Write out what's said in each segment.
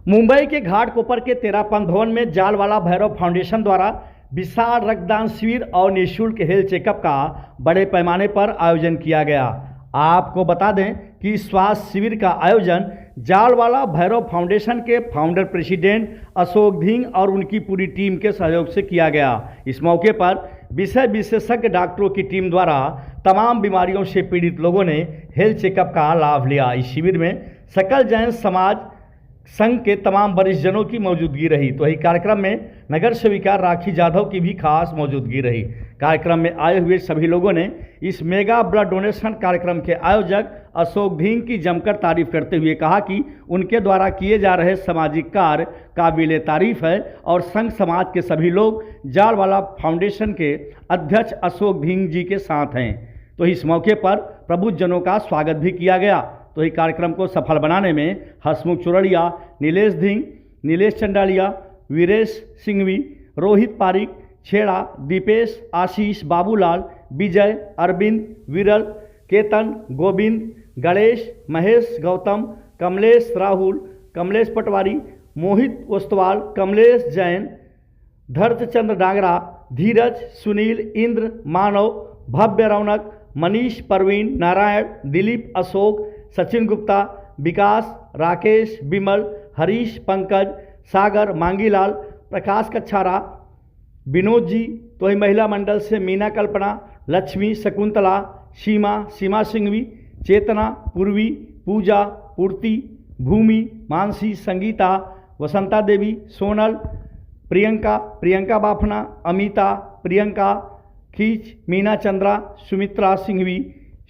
मुंबई के घाटकोपर के तेरापन भवन में जालवाला भैरव फाउंडेशन द्वारा विशाल रक्तदान शिविर और निःशुल्क हेल्थ चेकअप का बड़े पैमाने पर आयोजन किया गया। आपको बता दें कि स्वास्थ्य शिविर का आयोजन जालवाला भैरव फाउंडेशन के फाउंडर प्रेसिडेंट अशोक धिंग और उनकी पूरी टीम के सहयोग से किया गया। इस मौके पर विषय विशेषज्ञ डॉक्टरों की टीम द्वारा तमाम बीमारियों से पीड़ित लोगों ने हेल्थ चेकअप का लाभ लिया। इस शिविर में सकल जैन समाज संघ के तमाम वरिष्ठ जनों की मौजूदगी रही। तो वही कार्यक्रम में नगर सेविका राखी जाधव की भी खास मौजूदगी रही। कार्यक्रम में आए हुए सभी लोगों ने इस मेगा ब्लड डोनेशन कार्यक्रम के आयोजक अशोक धिंग की जमकर तारीफ करते हुए कहा कि उनके द्वारा किए जा रहे सामाजिक कार्य काबिल तारीफ है और संघ समाज के सभी लोग जालवाला फाउंडेशन के अध्यक्ष अशोक धिंग जी के साथ हैं। तो इस मौके पर प्रबुद्ध जनों का स्वागत भी किया गया। तो इस कार्यक्रम को सफल बनाने में हसमुख चुरड़िया, नीलेश धिंग, नीलेश चंडालिया, वीरेश सिंघवी, रोहित पारिक, छेड़ा, दीपेश, आशीष, बाबूलाल, विजय, अरविंद, विरल, केतन, गोविंद, गणेश, महेश, गौतम, कमलेश, राहुल, कमलेश पटवारी, मोहित ओस्तवाल, कमलेश जैन, धर्तचंद्र डांगरा, धीरज, सुनील, इंद्र, मानव, भव्य रौनक, मनीष, परवीन, नारायण, दिलीप, अशोक, सचिन गुप्ता, विकास, राकेश, विमल, हरीश, पंकज, सागर, मांगीलाल, प्रकाश कच्छारा, विनोद जी। तो वही महिला मंडल से मीना कल्पना, लक्ष्मी, शकुंतला, सीमा, सीमा सिंघवी, चेतना, पूर्वी, पूजा, पूर्ति, भूमि, मानसी, संगीता, वसंता देवी, सोनल, प्रियंका, प्रियंका बाफना, अमिता, प्रियंका खींच, मीना चंद्रा, सुमित्रा सिंघवी,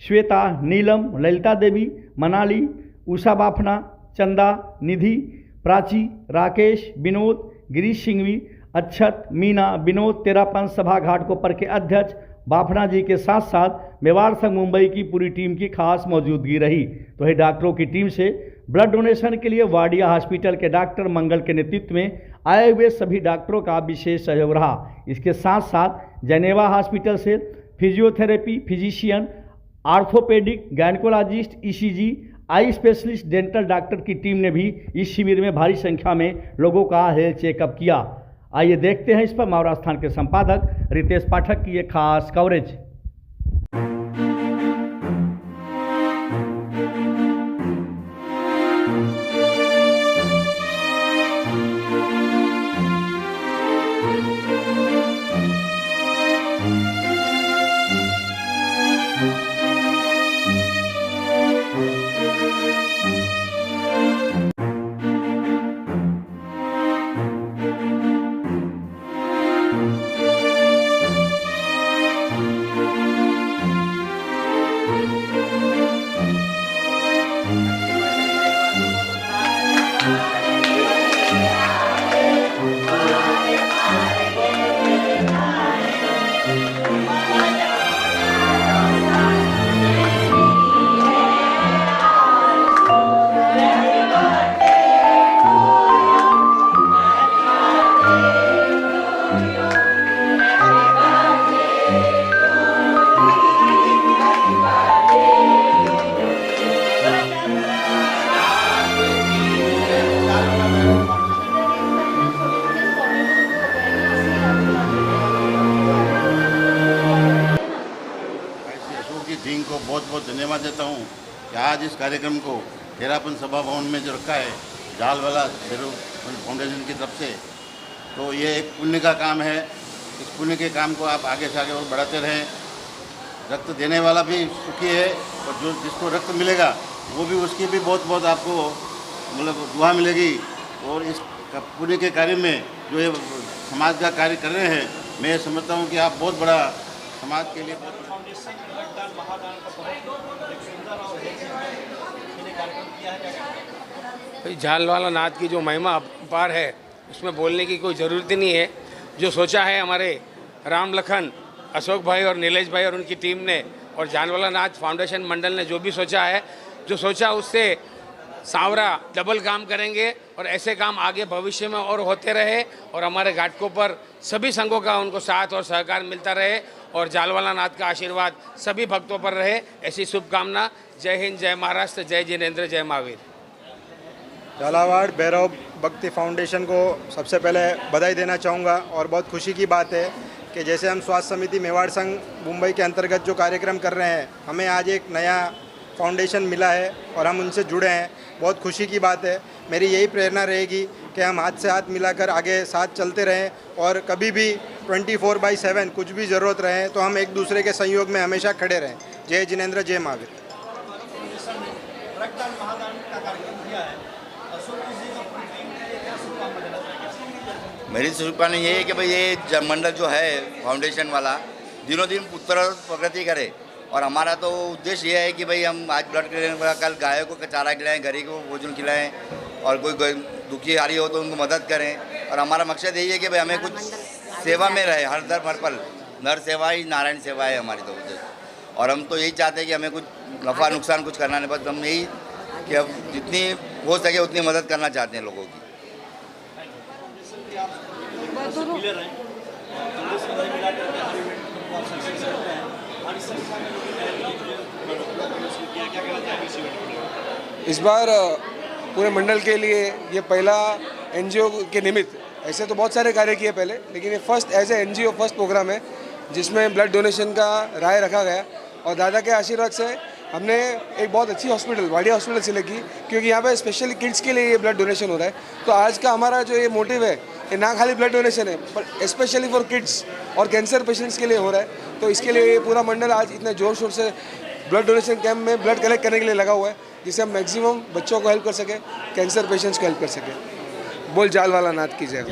श्वेता, नीलम, ललिता देवी, मनाली, उषा बाफना, चंदा, निधि, प्राची, राकेश, विनोद, गिरीश सिंघवी, अक्षत, मीना, विनोद, तेरापन सभा घाटकोपर के अध्यक्ष बाफना जी के साथ साथ मेवाड़ संघ मुंबई की पूरी टीम की खास मौजूदगी रही। तो ये डॉक्टरों की टीम से ब्लड डोनेशन के लिए वाडिया हॉस्पिटल के डॉक्टर मंगल के नेतृत्व में आए हुए सभी डॉक्टरों का विशेष सहयोग रहा। इसके साथ साथ जेनेवा हॉस्पिटल से physiotherapy, physician, orthopaedic, gynaecologist, ECG, eye specialist, dental doctor की टीम ने भी इस शिविर में भारी संख्या में लोगों का हेल्थ चेकअप किया। आइए देखते हैं इस पर मावड़ा स्थान के संपादक रितेश पाठक की एक खास कवरेज। धिंग को बहुत बहुत धन्यवाद देता हूँ कि आज इस कार्यक्रम को तेरापन सभा भवन में जो रखा है जालवाला भैरव फाउंडेशन की तरफ से, तो ये एक पुण्य का काम है। इस पुण्य के काम को आप आगे से आगे और बढ़ाते रहें। रक्त देने वाला भी सुखी है और जो जिसको रक्त मिलेगा वो भी उसकी भी बहुत बहुत आपको मतलब दुआ मिलेगी। और इस पुण्य के कार्य में जो ये समाज का कार्य कर रहे हैं, मैं समझता हूँ कि आप बहुत बड़ा समाज के लिए जालवाला नाथ की जो महिमा अपार है उसमें बोलने की कोई ज़रूरत ही नहीं है। जो सोचा है हमारे राम लखन, अशोक भाई और नीलेश भाई और उनकी टीम ने और जालवाला नाथ फाउंडेशन मंडल ने जो भी सोचा है, जो सोचा उससे सांवरा डबल काम करेंगे और ऐसे काम आगे भविष्य में और होते रहे और हमारे घाटकोपर सभी संघों का उनको साथ और सहकार मिलता रहे और जालवाला नाथ का आशीर्वाद सभी भक्तों पर रहे, ऐसी शुभकामना। जय हिंद, जय महाराष्ट्र, जय जिनेंद्र, जय महावीर। झालावाड़ भैरव भक्ति फाउंडेशन को सबसे पहले बधाई देना चाहूँगा और बहुत खुशी की बात है कि जैसे हम स्वास्थ्य समिति मेवाड़ संघ मुंबई के अंतर्गत जो कार्यक्रम कर रहे हैं, हमें आज एक नया फाउंडेशन मिला है और हम उनसे जुड़े हैं। बहुत खुशी की बात है। मेरी यही प्रेरणा रहेगी कि हम हाथ से हाथ मिलाकर आगे साथ चलते रहें और कभी भी 24/7 कुछ भी ज़रूरत रहे तो हम एक दूसरे के सहयोग में हमेशा खड़े रहें। जय जिनेंद्र, जय महावीर। मेरी शुभकामना ये है कि भाई ये मंडल जो है फाउंडेशन वाला दिनों दिन उत्तर प्रगति करे और हमारा तो उद्देश्य ये है कि भाई हम आज ब्लड क्लिनिक कल गायों को चारा खिलाएं, गरीब को भोजन खिलाएं और कोई दुखी हारी हो तो उनको मदद करें। और हमारा मकसद यही है कि भाई हमें कुछ सेवा में रहे हर दर हर पल। नर सेवा ही नारायण सेवा है हमारी तो उद्देश्य। और हम तो यही चाहते हैं कि हमें कुछ नफ़ा नुकसान कुछ करना नहीं, बस हम यही कि अब जितनी हो सके उतनी मदद करना चाहते हैं लोगों की। इस बार पूरे मंडल के लिए ये पहला एनजीओ के निमित्त, ऐसे तो बहुत सारे कार्य किए पहले, लेकिन ये first as a NGO first program है जिसमें ब्लड डोनेशन का राय रखा गया। और दादा के आशीर्वाद से हमने एक बहुत अच्छी हॉस्पिटल वाडिया हॉस्पिटल सिलेक्ट की, क्योंकि यहाँ पे स्पेशली किड्स के लिए ये ब्लड डोनेशन हो रहा है। तो आज का हमारा जो ये मोटिव है ये ना खाली ब्लड डोनेशन है पर स्पेशली फॉर किड्स और कैंसर पेशेंट्स के लिए हो रहा है। तो इसके लिए ये पूरा मंडल आज इतने जोर शोर से ब्लड डोनेशन कैंप में ब्लड कलेक्ट करने के लिए लगा हुआ है, जिससे हम मैक्सिमम बच्चों को हेल्प कर सके, कैंसर पेशेंट्स को हेल्प कर सके। बोल जाल वाला नाथ की जय।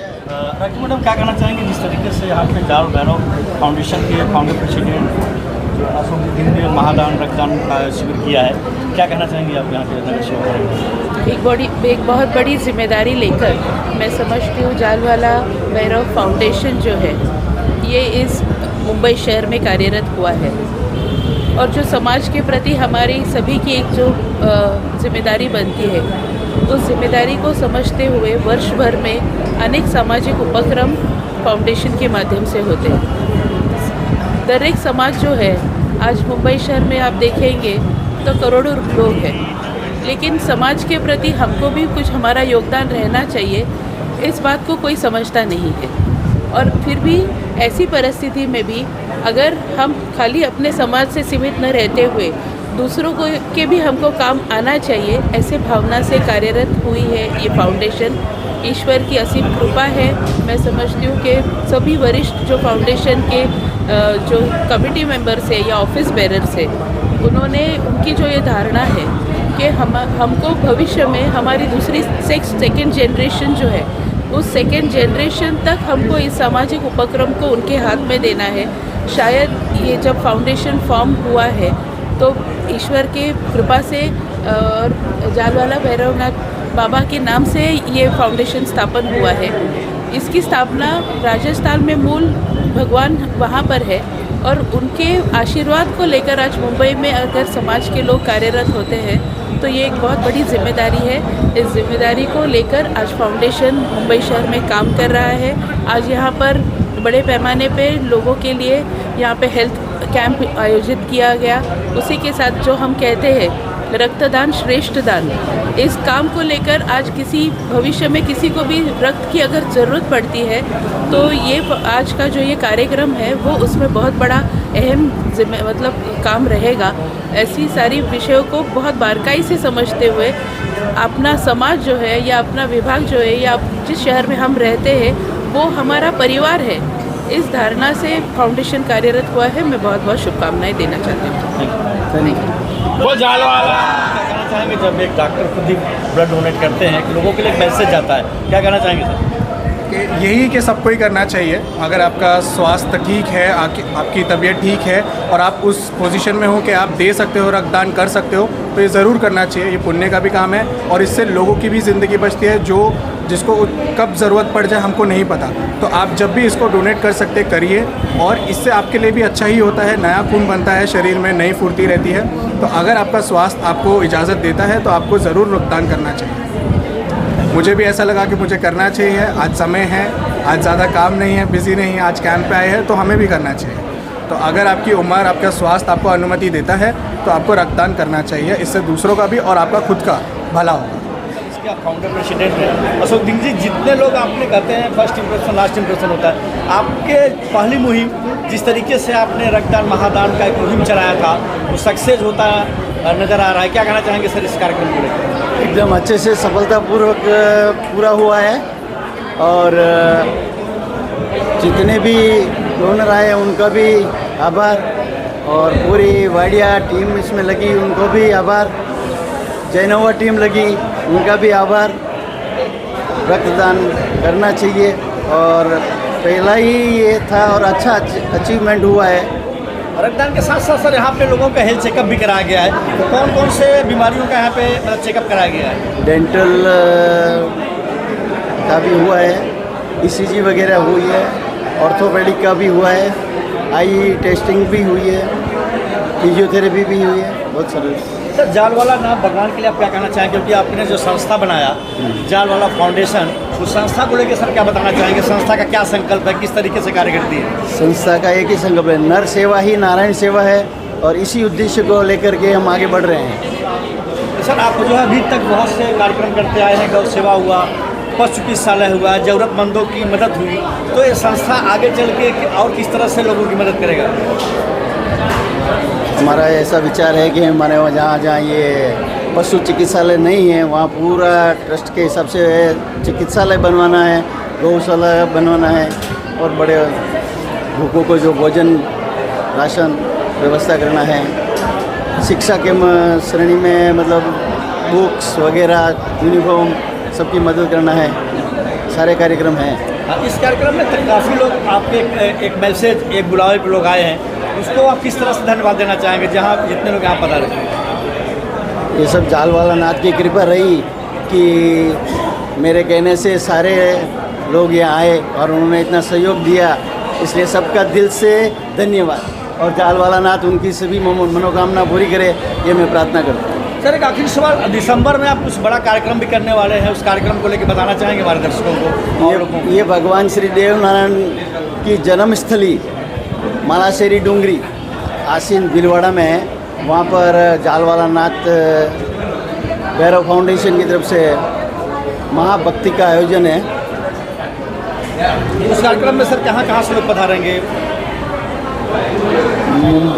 राखी मैडम, क्या कहना चाहेंगे जिस तरीके से यहाँ पे जाल भैरव फाउंडेशन के फाउंडर प्रेसिडेंट अशोक जी ने महादान रक्तदान का शिविर किया है, क्या कहना चाहेंगे आप यहाँ के नगर सेवक? एक बहुत बड़ी जिम्मेदारी लेकर मैं समझती हूँ जालवाला भैरव फाउंडेशन जो है ये इस मुंबई शहर में कार्यरत हुआ है और जो समाज के प्रति हमारी सभी की एक जो जिम्मेदारी बनती है उस जिम्मेदारी को समझते हुए वर्ष भर में अनेक सामाजिक उपक्रम फाउंडेशन के माध्यम से होते हैं। दर एक समाज जो है आज मुंबई शहर में आप देखेंगे तो करोड़ों लोग हैं, लेकिन समाज के प्रति हमको भी कुछ हमारा योगदान रहना चाहिए, इस बात को कोई समझता नहीं है। और फिर भी ऐसी परिस्थिति में भी अगर हम खाली अपने समाज से सीमित न रहते हुए दूसरों को के भी हमको काम आना चाहिए, ऐसे भावना से कार्यरत हुई है ये फाउंडेशन। ईश्वर की असीम कृपा है। मैं समझती हूँ कि सभी वरिष्ठ जो फाउंडेशन के जो कमिटी मेंबर्स है या ऑफिस बेरर्स है, उन्होंने उनकी जो ये धारणा है कि हमको भविष्य में हमारी दूसरी सेकेंड जनरेशन जो है उस सेकेंड जनरेशन तक हमको इस सामाजिक उपक्रम को उनके हाथ में देना है। शायद ये जब फाउंडेशन फॉर्म हुआ है तो ईश्वर के कृपा से और जालवाला भैरवनाथ बाबा के नाम से ये फाउंडेशन स्थापन हुआ है। इसकी स्थापना राजस्थान में मूल भगवान वहाँ पर है और उनके आशीर्वाद को लेकर आज मुंबई में अगर समाज के लोग कार्यरत होते हैं तो ये एक बहुत बड़ी जिम्मेदारी है। इस जिम्मेदारी को लेकर आज फाउंडेशन मुंबई शहर में काम कर रहा है। आज यहाँ पर बड़े पैमाने पे लोगों के लिए यहाँ पे हेल्थ कैंप आयोजित किया गया। उसी के साथ जो हम कहते हैं रक्तदान श्रेष्ठ दान, इस काम को लेकर आज किसी भविष्य में किसी को भी रक्त की अगर ज़रूरत पड़ती है तो ये आज का जो ये कार्यक्रम है वो उसमें बहुत बड़ा अहम काम रहेगा। ऐसी सारी विषयों को बहुत बारीकाई से समझते हुए अपना समाज जो है या अपना विभाग जो है या जिस शहर में हम रहते हैं वो हमारा परिवार है, इस धारणा से फाउंडेशन कार्यरत हुआ है। मैं बहुत बहुत शुभकामनाएं देना चाहती हूँ। वो जालवाला क्या कहना चाहेंगे जब एक डॉक्टर खुद ही ब्लड डोनेट करते हैं कि लोगों के लिए एक मैसेज जाता है, क्या कहना चाहेंगे सर? कि यही कि सबको ही करना चाहिए। अगर आपका स्वास्थ्य ठीक है, आपकी तबीयत ठीक है और आप उस पोजीशन में हो कि आप दे सकते हो, रक्तदान कर सकते हो, तो ये ज़रूर करना चाहिए। ये पुण्य का भी काम है और इससे लोगों की भी ज़िंदगी बचती है, जिसको कब ज़रूरत पड़ जाए हमको नहीं पता। तो आप जब भी इसको डोनेट कर सकते करिए और इससे आपके लिए भी अच्छा ही होता है, नया खून बनता है, शरीर में नई फुर्ती रहती है। तो अगर आपका स्वास्थ्य आपको इजाज़त देता है तो आपको ज़रूर रक्तदान करना चाहिए। मुझे भी ऐसा लगा कि मुझे करना चाहिए। आज समय है, आज ज़्यादा काम नहीं है, बिज़ी नहीं है, आज कैंप पे आए हैं तो हमें भी करना चाहिए। तो अगर आपकी उम्र, आपका स्वास्थ्य आपको अनुमति देता है तो आपको रक्तदान करना चाहिए। इससे दूसरों का भी और आपका खुद का भला होगा। के आप फाउंडर प्रेसिडेंट हैं। अशोक सिंह जी, जितने लोग आपने कहते हैं फर्स्ट इंप्रेशन लास्ट इंप्रेशन होता है, आपके पहली मुहिम जिस तरीके से आपने रक्तदान महादान का एक मुहिम चलाया था वो सक्सेस होता नज़र आ रहा है, क्या कहना चाहेंगे सर इस कार्यक्रम को लेकर? एकदम अच्छे से सफलतापूर्वक पूरा हुआ है और जितने भी डोनर आए उनका भी आभार और पूरी वाडिया टीम इसमें लगी उनको भी आभार, जैनोवा टीम लगी उनका भी आभार। रक्तदान करना चाहिए और पहला ही ये था और अच्छा अचीवमेंट हुआ है। रक्तदान के साथ साथ सर यहाँ पे लोगों का हेल्थ चेकअप भी कराया गया है, तो कौन कौन से बीमारियों का यहाँ पे मतलब चेकअप कराया गया है? डेंटल का भी हुआ है, ECG वगैरह हुई है, ऑर्थोपेडिक का भी हुआ है, आई टेस्टिंग भी हुई है, फिजियोथेरेपी भी हुई है, बहुत सारे। सर जालवाला नाम भगवान के लिए आप क्या कहना चाहेंगे, क्योंकि आपने जो संस्था बनाया जालवाला फाउंडेशन, उस संस्था को लेकर सर क्या बताना चाहेंगे? संस्था का क्या संकल्प है, किस तरीके से कार्य करती है? संस्था का एक ही संकल्प है, नर सेवा ही नारायण सेवा है और इसी उद्देश्य को लेकर के हम आगे बढ़ रहे हैं। सर आप जो है अभी तक बहुत से कार्यक्रम करते आए हैं, गौ सेवा हुआ, पशु चिकित्सालय हुआ, ज़रूरतमंदों की मदद हुई, तो ये संस्था आगे चल के और किस तरह से लोगों की मदद करेगा? हमारा ऐसा विचार है कि हमारे जहाँ जहाँ ये पशु चिकित्सालय नहीं है वहाँ पूरा ट्रस्ट के हिसाब से चिकित्सालय बनवाना है, गौशाला बनवाना है और बड़े भूखों को जो भोजन राशन व्यवस्था करना है। शिक्षा के श्रेणी में मतलब बुक्स वगैरह यूनिफॉर्म सबकी मदद करना है, सारे कार्यक्रम हैं। इस कार्यक्रम में काफ़ी लोग आपके एक मैसेज एक बुलावे पे लोग आए हैं, उसको आप किस तरह से धन्यवाद देना चाहेंगे जहाँ जितने लोग यहाँ पधारे? ये सब जालवाला नाथ की कृपा रही कि मेरे कहने से सारे लोग यहाँ आए और उन्होंने इतना सहयोग दिया, इसलिए सबका दिल से धन्यवाद और जालवाला नाथ उनकी सभी मनोकामना पूरी करे, ये मैं प्रार्थना करता हूँ। सर एक आखिरी सवाल, दिसंबर में आप कुछ बड़ा कार्यक्रम भी करने वाले हैं, उस कार्यक्रम को लेकर बताना चाहेंगे हमारे दर्शकों को? ये भगवान श्री देव नारायण की जन्मस्थली मालाशेरी डूंगरी आसीन भीलवाड़ा में है, वहाँ पर जालवाला नाथ भैरव फाउंडेशन की तरफ से महाभक्ति का आयोजन है। उस कार्यक्रम में सर कहाँ से लोग पधारेंगे?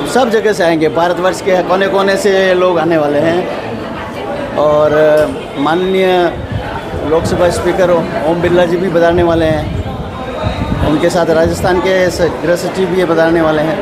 सब जगह से आएंगे, भारतवर्ष के कोने कोने से लोग आने वाले हैं और माननीय लोकसभा स्पीकर ओम बिरला जी भी पधारने वाले हैं, उनके साथ राजस्थान के गृह सचिव भी पधारने वाले हैं।